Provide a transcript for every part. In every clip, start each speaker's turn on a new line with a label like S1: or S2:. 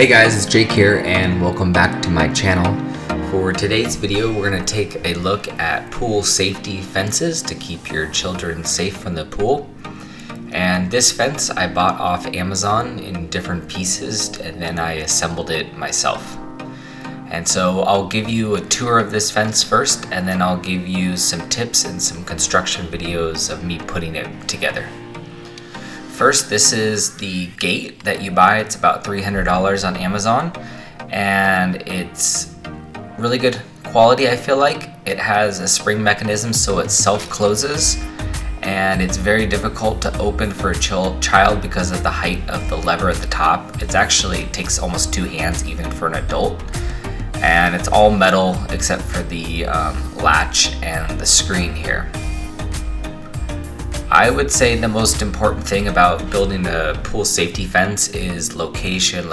S1: Hey guys, it's Jake here and welcome back to my channel. For today's video, we're going to take a look at pool safety fences to keep your children safe from the pool. And this fence I bought off Amazon in different pieces and then I assembled it myself. And so I'll give you a tour of this fence first and then I'll give you some tips and some construction videos of me putting it together. First, this is the gate that you buy. It's about $300 on Amazon and it's really good quality. I feel like it has a spring mechanism so it self-closes and it's very difficult to open for a child because of the height of the lever at the top. It actually takes almost 2 hands even for an adult, and it's all metal except for the latch and the screen here. I would say the most important thing about building a pool safety fence is location.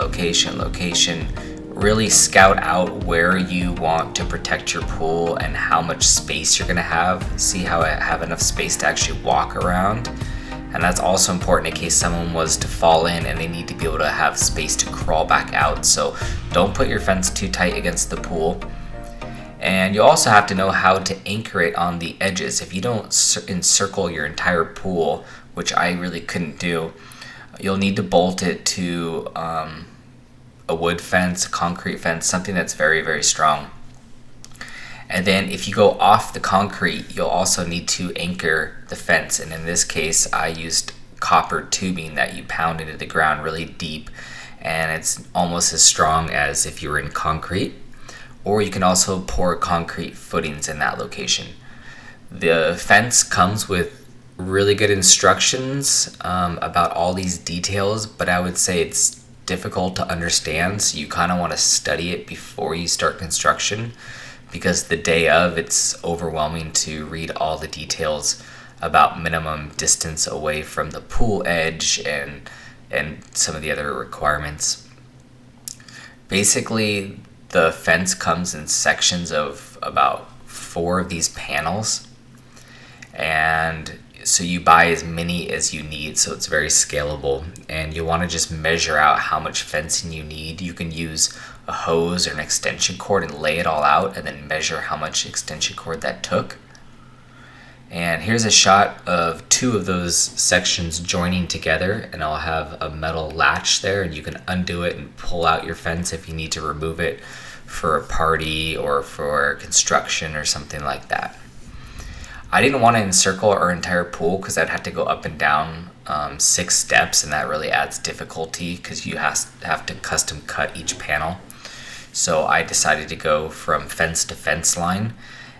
S1: Really scout out where you want to protect your pool and how much space you're gonna have. See how I have enough space to actually walk around. And that's also important in case someone was to fall in and they need to be able to have space to crawl back out. So don't put your fence too tight against the pool. And you also have to know how to anchor it on the edges. If you don't encircle your entire pool, which I really couldn't do, you'll need to bolt it to a wood fence, a concrete fence, something that's very, very strong. And then if you go off the concrete, you'll also need to anchor the fence. And in this case, I used copper tubing that you pound into the ground really deep, and it's almost as strong as if you were in concrete. Or you can also pour concrete footings in that location. The fence comes with really good instructions about all these details, but I would say it's difficult to understand, so you kind of want to study it before you start construction, because the day of it's overwhelming to read all the details about minimum distance away from the pool edge and some of the other requirements. Basically, the fence comes in sections of about 4 of these panels, and so you buy as many as you need, so it's very scalable, and you want to just measure out how much fencing you need. You can use a hose or an extension cord and lay it all out and then measure how much extension cord that took. And here's a shot of 2 of those sections joining together, and I'll have a metal latch there and you can undo it and pull out your fence if you need to remove it for a party or for construction or something like that. I didn't want to encircle our entire pool because I'd have to go up and down 6 steps, and that really adds difficulty because you have to custom cut each panel. So I decided to go from fence to fence line.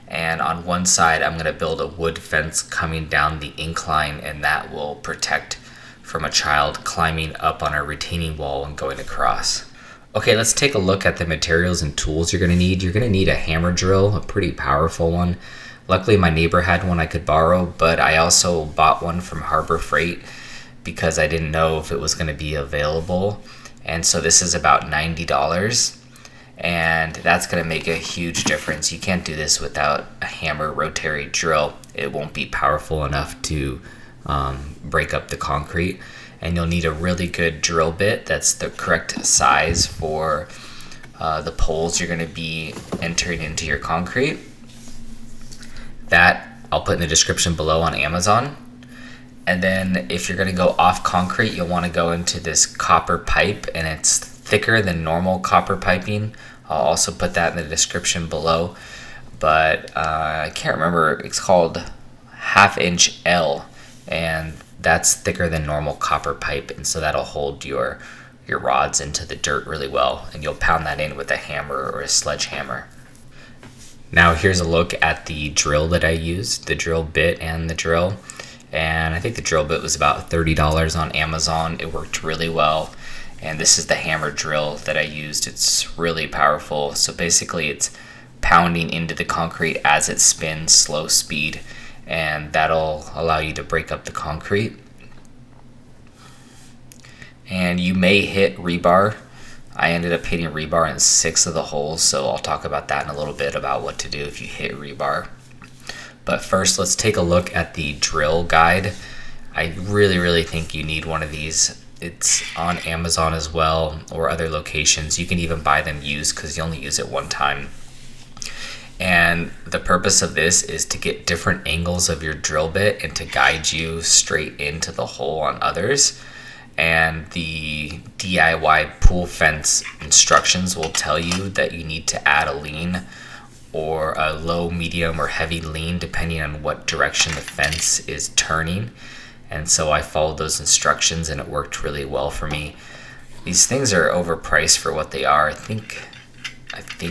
S1: And on one side, I'm going to build a wood fence coming down the incline, and that will protect from a child climbing up on a retaining wall and going across. Okay, let's take a look at the materials and tools you're going to need. You're going to need a hammer drill, a pretty powerful one. Luckily, my neighbor had one I could borrow, but I also bought one from Harbor Freight because I didn't know if it was going to be available. And so this is about $90. And that's going to make a huge difference. You can't do this without a hammer rotary drill. It won't be powerful enough to break up the concrete. And you'll need a really good drill bit that's the correct size for the poles you're going to be entering into your concrete. That I'll put in the description below on Amazon. And then if you're going to go off concrete, you'll want to go into this copper pipe, and it's thicker than normal copper piping. I'll also put that in the description below, but I can't remember. It's called 1/2 inch L, and that's thicker than normal copper pipe, and so that'll hold your rods into the dirt really well, and you'll pound that in with a hammer or a sledgehammer. Now here's a look at the drill that I used, the drill bit and the drill, and I think the drill bit was about $30 on Amazon. It worked really well. And this is the hammer drill that I used. It's really powerful. So basically it's pounding into the concrete as it spins, slow speed, and that'll allow you to break up the concrete. And you may hit rebar. I ended up hitting rebar in 6 of the holes, so I'll talk about that in a little bit about what to do if you hit rebar. But first, let's take a look at the drill guide. I really think you need one of these. It's on Amazon as well, or other locations. You can even buy them used because you only use it one time. And the purpose of this is to get different angles of your drill bit and to guide you straight into the hole on others. And the DIY pool fence instructions will tell you that you need to add a lean or a low, medium, or heavy lean depending on what direction the fence is turning. And so I followed those instructions and it worked really well for me. These things are overpriced for what they are. I think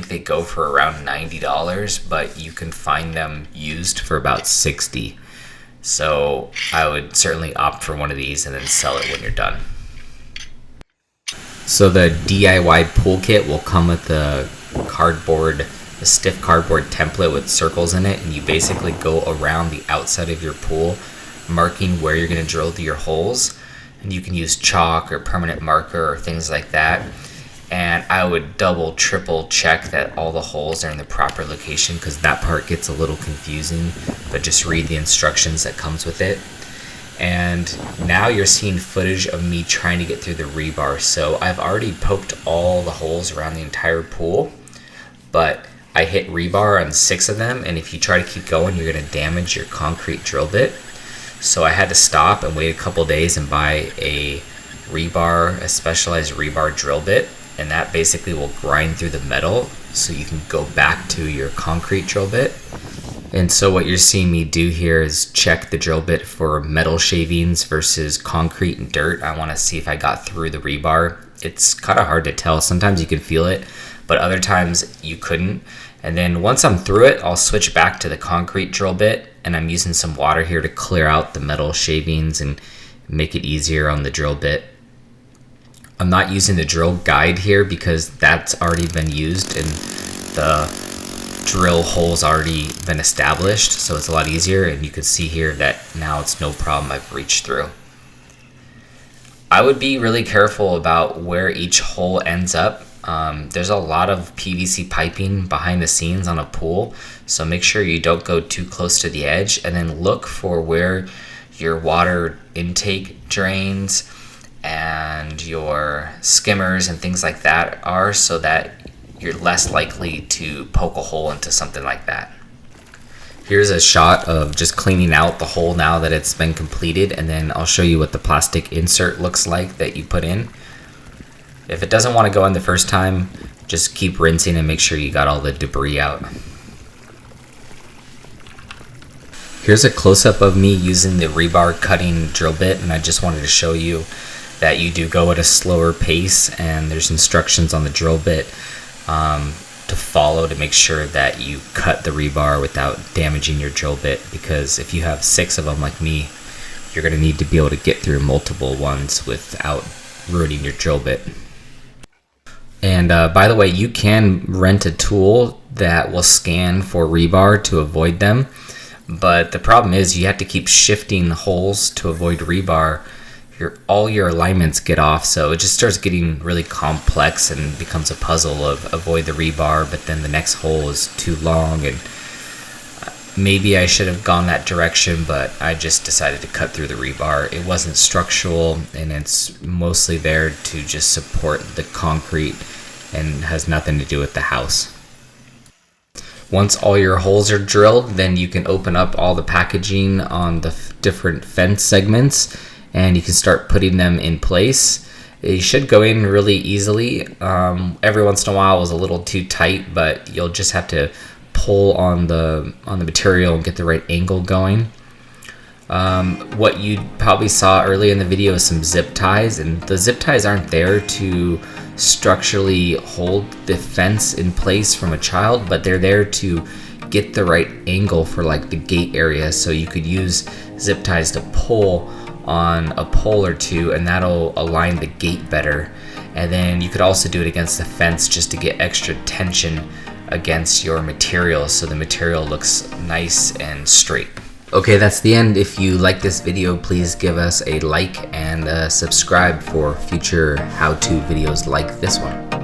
S1: they go for around $90, but you can find them used for about $60. So I would certainly opt for one of these and then sell it when you're done. So the DIY pool kit will come with a stiff cardboard template with circles in it, and you basically go around the outside of your pool marking where you're going to drill your holes. And you can use chalk or permanent marker or things like that. And I would double, triple check that all the holes are in the proper location, because that part gets a little confusing, but just read the instructions that comes with it. And now you're seeing footage of me trying to get through the rebar. So I've already poked all the holes around the entire pool, but I hit rebar on 6 of them, and if you try to keep going, you're going to damage your concrete drill bit. So I had to stop and wait a couple days and buy a specialized rebar drill bit, and that basically will grind through the metal so you can go back to your concrete drill bit. And so what you're seeing me do here is check the drill bit for metal shavings versus concrete and dirt. I want to see if I got through the rebar. It's kind of hard to tell. Sometimes you can feel it, but other times you couldn't. And then once I'm through it, I'll switch back to the concrete drill bit, and I'm using some water here to clear out the metal shavings and make it easier on the drill bit. I'm not using the drill guide here because that's already been used and the drill hole's already been established, so it's a lot easier, and you can see here that now it's no problem. I've reached through. I would be really careful about where each hole ends up. There's a lot of PVC piping behind the scenes on a pool, so make sure you don't go too close to the edge, and then look for where your water intake drains and your skimmers and things like that are, so that you're less likely to poke a hole into something like that. Here's a shot of just cleaning out the hole now that it's been completed, and then I'll show you what the plastic insert looks like that you put in. If it doesn't want to go in the first time, just keep rinsing and make sure you got all the debris out. Here's a close-up of me using the rebar cutting drill bit, and I just wanted to show you that you do go at a slower pace, and there's instructions on the drill bit to follow to make sure that you cut the rebar without damaging your drill bit, because if you have 6 of them like me, you're going to need to be able to get through multiple ones without ruining your drill bit. And by the way, you can rent a tool that will scan for rebar to avoid them, but the problem is you have to keep shifting holes to avoid rebar. All your alignments get off, so it just starts getting really complex and becomes a puzzle of avoid the rebar, but then the next hole is too long, and maybe I should have gone that direction, but I just decided to cut through the rebar. It wasn't structural, and it's mostly there to just support the concrete and has nothing to do with the house. Once all your holes are drilled, then you can open up all the packaging on the different fence segments, and you can start putting them in place. It should go in really easily. Every once in a while it was a little too tight, but you'll just have to pull on the material and get the right angle going. What you probably saw earlier in the video is some zip ties, and the zip ties aren't there to structurally hold the fence in place from a child, but they're there to get the right angle for like the gate area. So you could use zip ties to pull on a pole or two, and that'll align the gate better. And then you could also do it against the fence just to get extra tension against your material, so the material looks nice and straight. Okay, that's the end. If you like this video, please give us a like and subscribe for future how-to videos like this one.